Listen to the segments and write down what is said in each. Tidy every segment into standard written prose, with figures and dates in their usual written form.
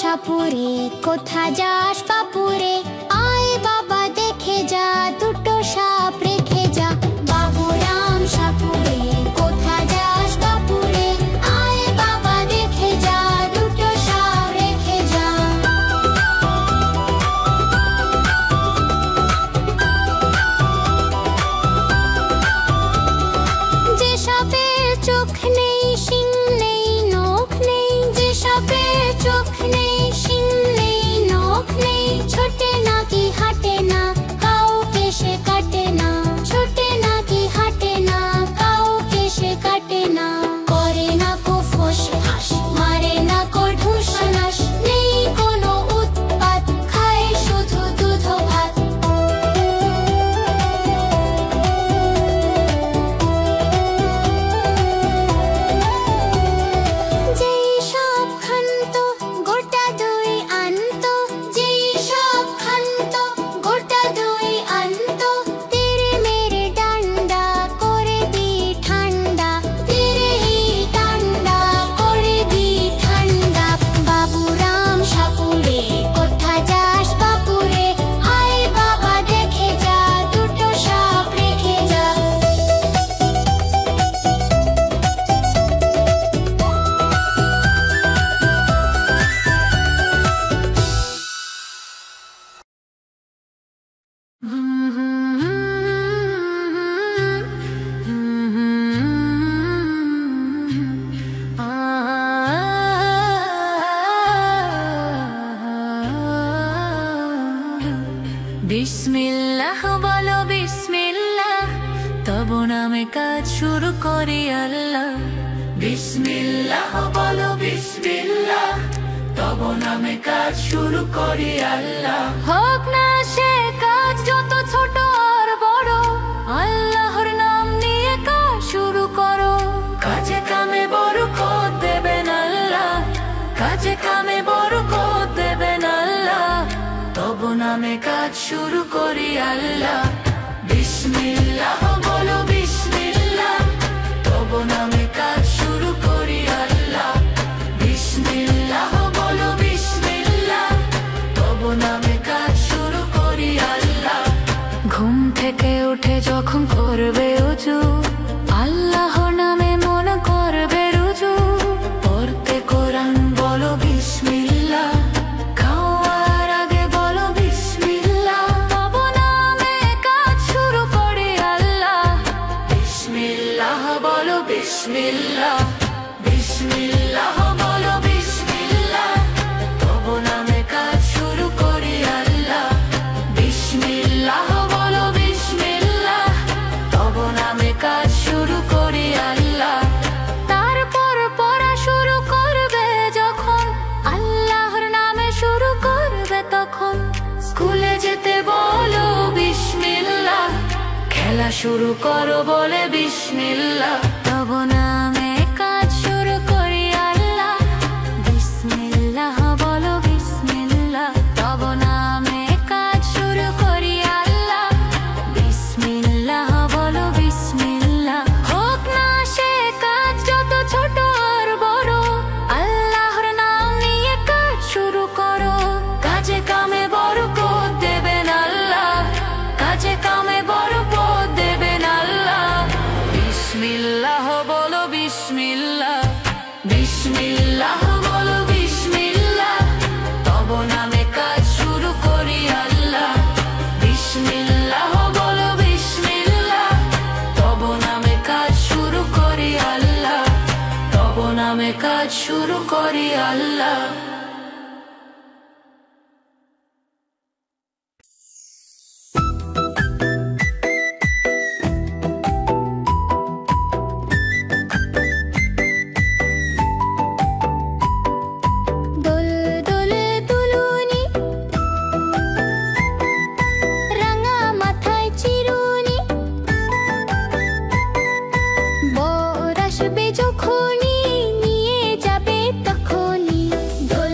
সাপুরে কোথা যাস বাপুরে, আয় বাবা দেখে যা, দুটো সাপ রেখে যা। বাবুরাম সাপুরে কোথা যাস বাপুরে, আয় বাবা দেখে যা, দুটো সাপ রেখে যা। যে সাপের চোখ নেই, শিং নেই, নখ নেই, যে সাপের চোখ নেই, শিং নেই, নখ নেই, ছোটে নাকি হাঁটে না, কাউকে সে কাটে না, ছোটে নাকি হাঁটে না, কাউকে সে কাটে না, করে না কো ফোঁস ফাঁস, মারে না কো ঢুস নাস, নেই কোনো উৎপাত, খায় শুধু দুধ ভাত। যেই সাপ খান্ত গোটা দই আনতো, যেই সাপ খান্ত গোটা দই আনতো, তেরে মেরে ডান্ডা করে দি ঠান্ডা, তেরে হি ডান্ডা করে দি ঠান্ডা। বাবুরাম সাপুরে কোথা যাস বাপুরে, আয় বাবা দেখে যা, দুটো সাপ রেখে যা। বিসমিল্লাহ বলো বিসমিল্লাহ, তব নামে কাজ শুরু করি আল্লাহ। বিসমিল্লাহ বলো বিসমিল্লাহ, তব নামে কাজ শুরু করি আল্লাহ। হোক না সে কাজ যত ছোট আর বড়, আল্লাহর নাম নিয়ে কাজ শুরু করো। কাজে কামে বরকত দেবেন আল্লাহ, কাজে কামে বরকত দেবেন আল্লাহ, তব নামে কাজ শুরু করি আল্লাহ। বিসমিল্লাহ বলো বিসমিল্লাহ, তব নামে কাজ শুরু করি আল্লাহ। বিসমিল্লাহ বলো বিসমিল্লাহ, তব নামে কাজ শুরু করি আল্লাহ। ঘুম থেকে উঠে যখন করবে উজু, আল্লাহর নামে মন করবে রুজু। পড়তে কোরআন বলো বিসমিল্লাহ, খাওয়ার আগে বলো বিসমিল্লাহ, তব নামে কাজ শুরু করি আল্লাহ। বিসমিল্লাহ বলো বিসমিল্লাহ, বিসমিল্লাহ বলো বিসমিল্লাহ, তব নামে কাজ শুরু করি আল্লাহ। বিসমিল্লাহ বলো বিসমিল্লাহ, তব নামে কাজ শুরু করি আল্লাহ। তারপর পড়া শুরু করবে যখন, আল্লাহর নামে শুরু করবে তখন। স্কুলে যেতে বলো বিসমিল্লাহ, খেলা শুরু করো বলে বিসমিল্লাহ, তব নামে কাজ শুরু করি আল্লাহ। বিসমিল্লাহ বলো বিসমিল্লাহ, তব নামে কাজ শুরু করি আল্লাহ। বিসমিল্লাহ বলো বিসমিল্লাহ, হোক না সে কাজ যত ছোট আর বড়, আল্লাহর নাম নিয়ে কাজ শুরু করো। কাজে কামে বরকত দেবেন আল্লাহ, কাজে কামে বরকত দেবেন আল্লাহ। বিসমিল্লাহ বলো বিসমিল্লাহ, বিসমিল্লাহ বলো বিসমিল্লাহ, তব নামে কাজ শুরু করি আল্লাহ। বিসমিল্লাহ বলো বিসমিল্লাহ, তব নামে কাজ শুরু করি আল্লাহ, তব নামে কাজ শুরু করি আল্লাহ। দোল দোল দুলুনি, রাঙা মাথায় চিরুনি, বর আসবে যখনই, নিয়ে যাবে তখনই। দোল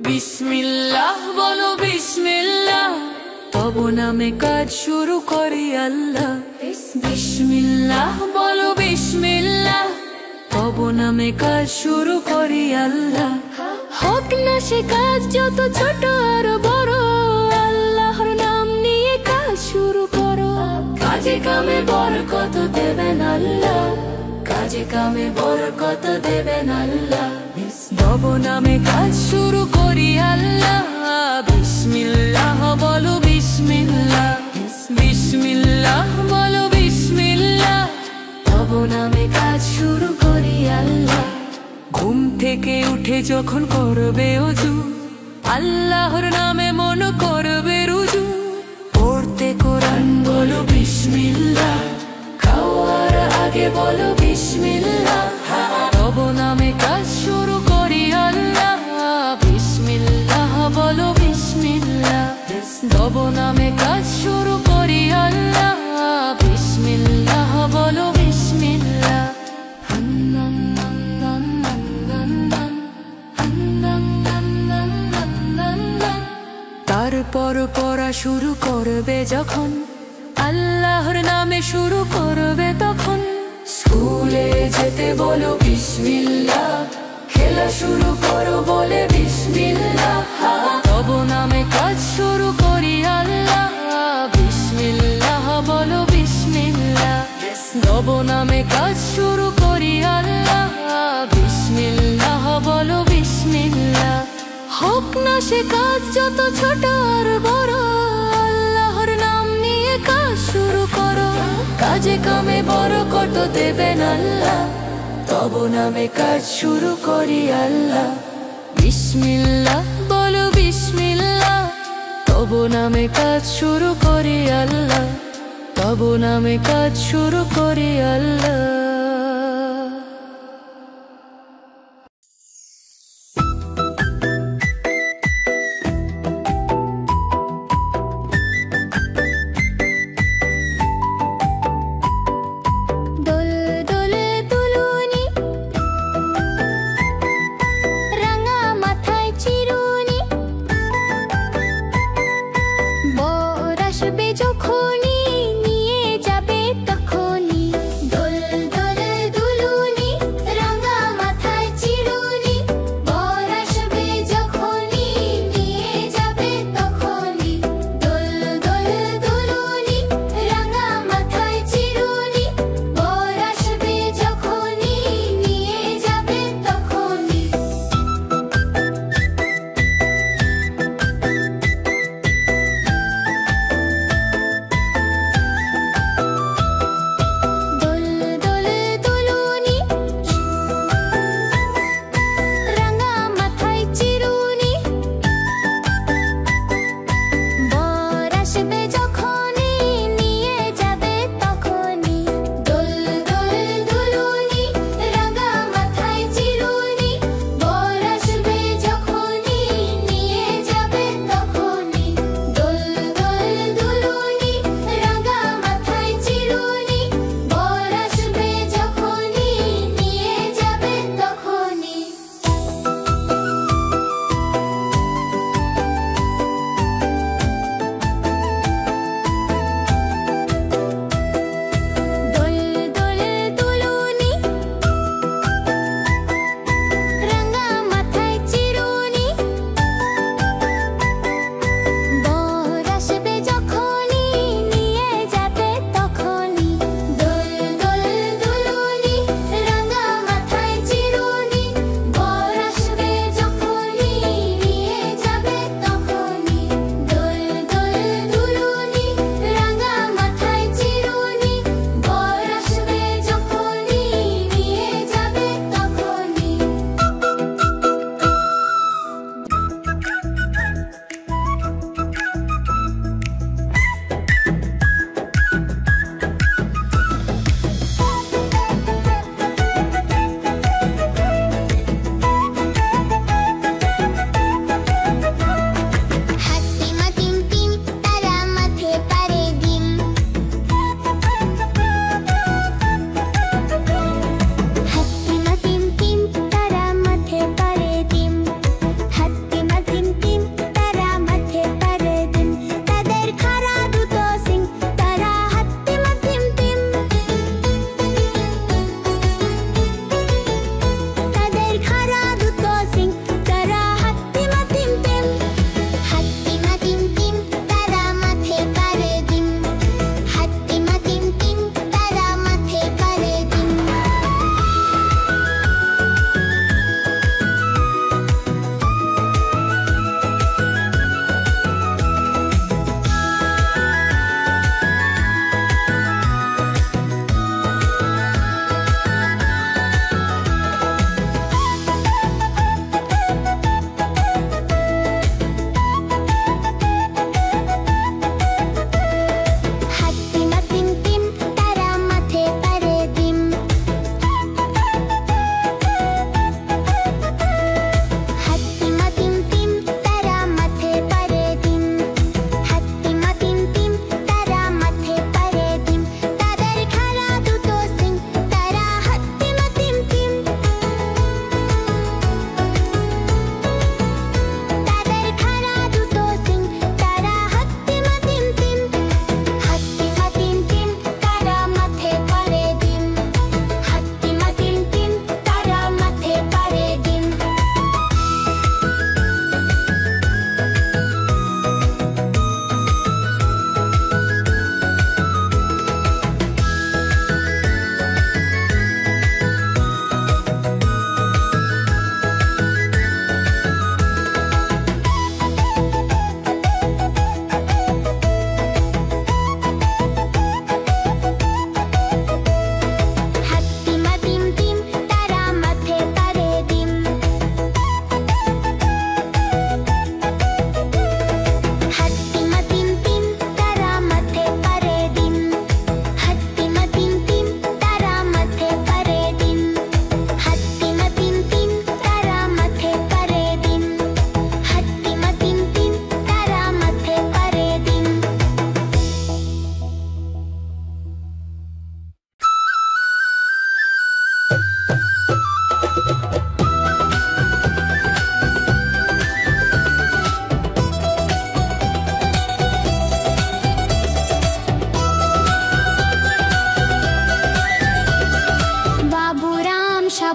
বিসমিল্লাহ বলো বিসমিল্লাহ, তব নামে কাজ শুরু করি আল্লাহ। বিসমিল্লাহ বলো বিসমিল্লাহ, তব নামে কাজ শুরু করি আল্লাহ। হোক না সে কাজ যত ছোট আর বড়, আল্লাহর নাম নিয়ে কাজ শুরু করো। কাজে কামে বরকত দেবেন আল্লাহ, কাজে কামে বরকত দেবেন আল্লাহ। তব নামে কাজ শুরু করি আল্লাহ। বিসমিল্লাহ বলো বিসমিল্লাহ, বিসমিল্লাহ বলো বিসমিল্লাহ, তব নামে কাজ শুরু করি আল্লাহ। ঘুম থেকে উঠে যখন করবে ওযু, আল্লাহর নামে মন করবে রুজু। পড়তে কোরআন বলো বিসমিল্লাহ, খাওয়ার আগে বলো বিসমিল্লাহ, তব নামে কাজ শুরু করি আল্লাহ। বিসমিল্লাহ বলো বিসমিল্লাহ, তব নামে কাজ শুরু করি আল্লাহ। বিসমিল্লাহ বলো বিসমিল্লাহ। তারপর পড়া শুরু করবে যখন, আল্লাহর নামে শুরু করবে তখন। স্কুলে যেতে বলো বিসমিল্লাহ, খেলা শুরু করো বলে বিসমিল্লাহ, তব নামে কাজ শুরু করি আল্লাহ। বিসমিল্লাহ বলো বিসমিল্লাহ, তব নামে কাজ শুরু করি আল্লাহ। বিসমিল্লাহ বলো বিসমিল্লাহ। হোক না সে কাজ যত ছোট আর বড়, আল্লাহর নাম নিয়ে কাজ শুরু করো। কাজে কামে বরকত দেবেন আল্লাহ, তব নামে কাজ শুরু করি আল্লাহ। বিসমিল্লাহ বলো বিসমিল্লাহ, তব নামে কাজ শুরু করি আল্লাহ, তব নামে কাজ শুরু করি আল্লাহ। যখনই নিয়ে যাবে তখনই দোল দোল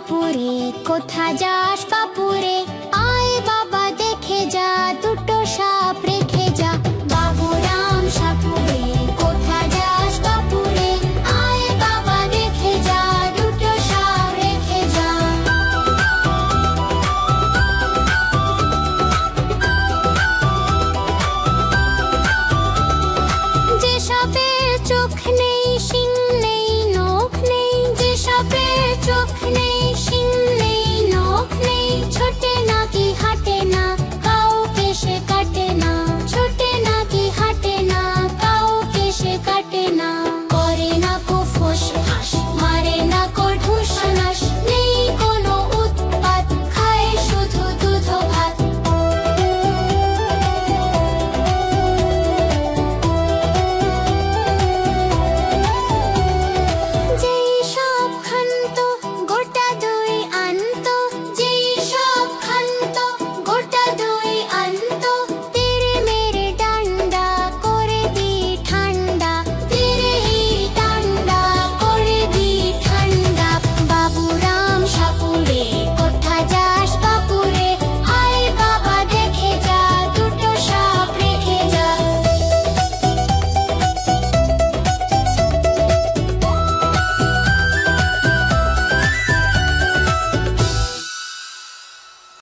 পরে কোথা যাস